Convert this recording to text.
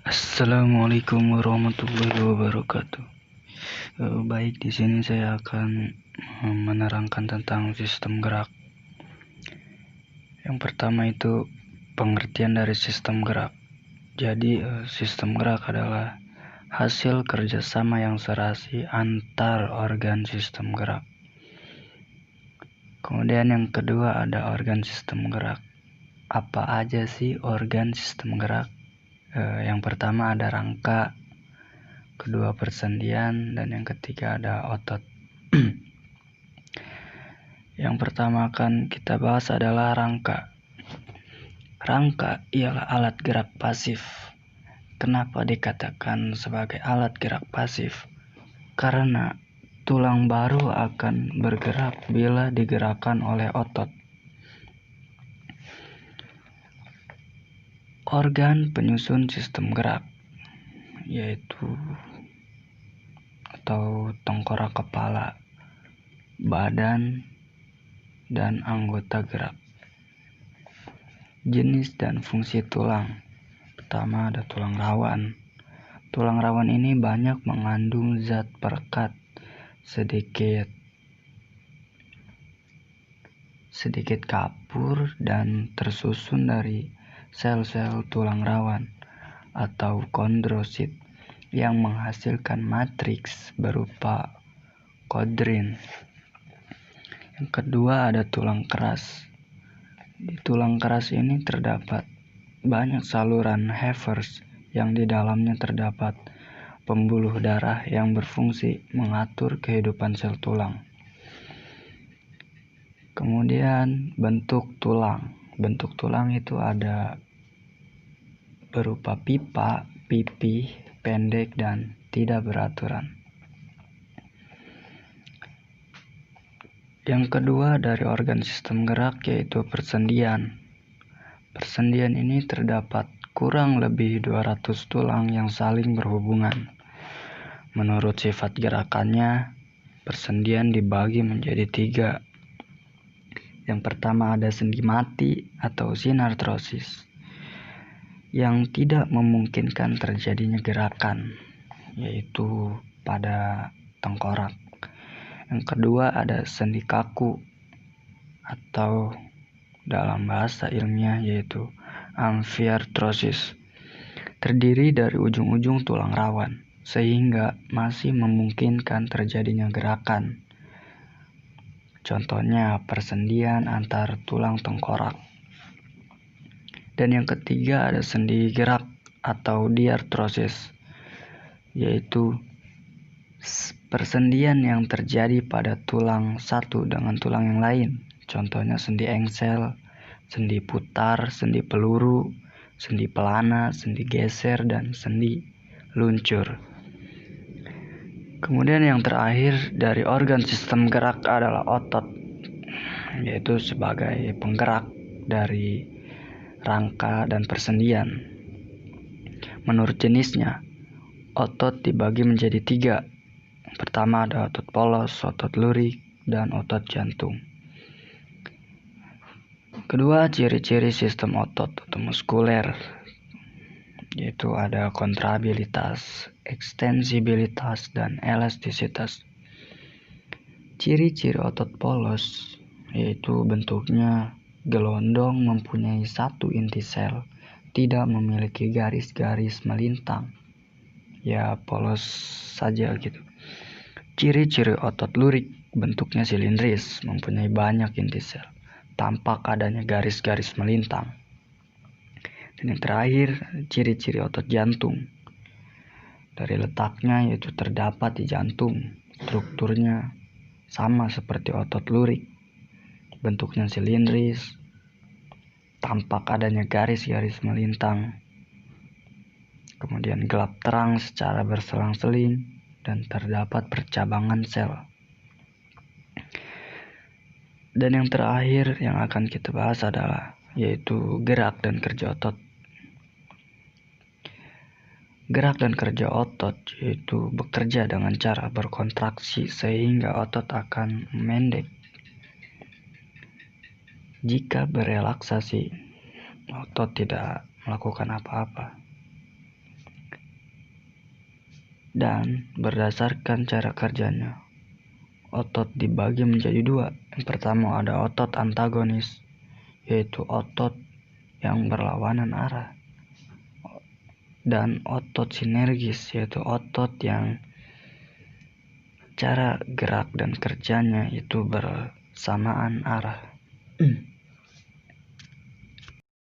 Assalamualaikum warahmatullahi wabarakatuh. Baik, di sini saya akan menerangkan tentang sistem gerak. Yang pertama itu pengertian dari sistem gerak. Jadi sistem gerak adalah hasil kerjasama yang serasi antar organ sistem gerak. Kemudian yang kedua ada organ sistem gerak. Apa aja sih organ sistem gerak? Yang pertama ada rangka, kedua persendian, dan yang ketiga ada otot. Yang pertama akan kita bahas adalah rangka. Rangka ialah alat gerak pasif. Kenapa dikatakan sebagai alat gerak pasif? Karena tulang baru akan bergerak bila digerakkan oleh otot. Organ penyusun sistem gerak yaitu atau tengkorak kepala, badan, dan anggota gerak. Jenis dan fungsi tulang. Pertama ada tulang rawan. Tulang rawan ini banyak mengandung zat perekat sedikit kapur dan tersusun dari sel-sel tulang rawan atau kondrosit yang menghasilkan matriks berupa kodrin. Yang kedua ada tulang keras. Di tulang keras ini terdapat banyak saluran Havers yang di dalamnya terdapat pembuluh darah yang berfungsi mengatur kehidupan sel tulang. Kemudian bentuk tulang. Bentuk tulang itu ada berupa pipa, pipih, pendek, dan tidak beraturan. Yang kedua dari organ sistem gerak yaitu persendian. Persendian ini terdapat kurang lebih 200 tulang yang saling berhubungan. Menurut sifat gerakannya, persendian dibagi menjadi 3. Yang pertama ada sendi mati atau sinartrosis yang tidak memungkinkan terjadinya gerakan, yaitu pada tengkorak. Yang kedua ada sendi kaku atau dalam bahasa ilmiah yaitu amfiartrosis, terdiri dari ujung-ujung tulang rawan sehingga masih memungkinkan terjadinya gerakan. Contohnya persendian antar tulang tengkorak. Dan yang ketiga ada sendi gerak atau diartrosis, yaitu persendian yang terjadi pada tulang satu dengan tulang yang lain. Contohnya sendi engsel, sendi putar, sendi peluru, sendi pelana, sendi geser, dan sendi luncur. Kemudian yang terakhir dari organ sistem gerak adalah otot, yaitu sebagai penggerak dari rangka dan persendian. Menurut jenisnya, otot dibagi menjadi 3. Pertama ada otot polos, otot lurik, dan otot jantung. Kedua, ciri-ciri sistem otot atau muskuler, yaitu ada kontrabilitas, ekstensibilitas, dan elastisitas. Ciri-ciri otot polos yaitu bentuknya gelondong, mempunyai satu inti sel, tidak memiliki garis-garis melintang, ya polos saja gitu. Ciri-ciri otot lurik bentuknya silindris, mempunyai banyak inti sel, tampak adanya garis-garis melintang. Dan yang terakhir, ciri-ciri otot jantung. Dari letaknya yaitu terdapat di jantung, strukturnya sama seperti otot lurik, bentuknya silindris, tampak adanya garis-garis melintang, kemudian gelap terang secara berselang-seling, dan terdapat percabangan sel. Dan yang terakhir yang akan kita bahas adalah yaitu gerak dan kerja otot. Gerak dan kerja otot yaitu bekerja dengan cara berkontraksi sehingga otot akan memendek. Jika berelaksasi, otot tidak melakukan apa-apa. Dan berdasarkan cara kerjanya, otot dibagi menjadi dua. Yang pertama ada otot antagonis, yaitu otot yang berlawanan arah. Dan otot sinergis, yaitu otot yang cara gerak dan kerjanya itu bersamaan arah.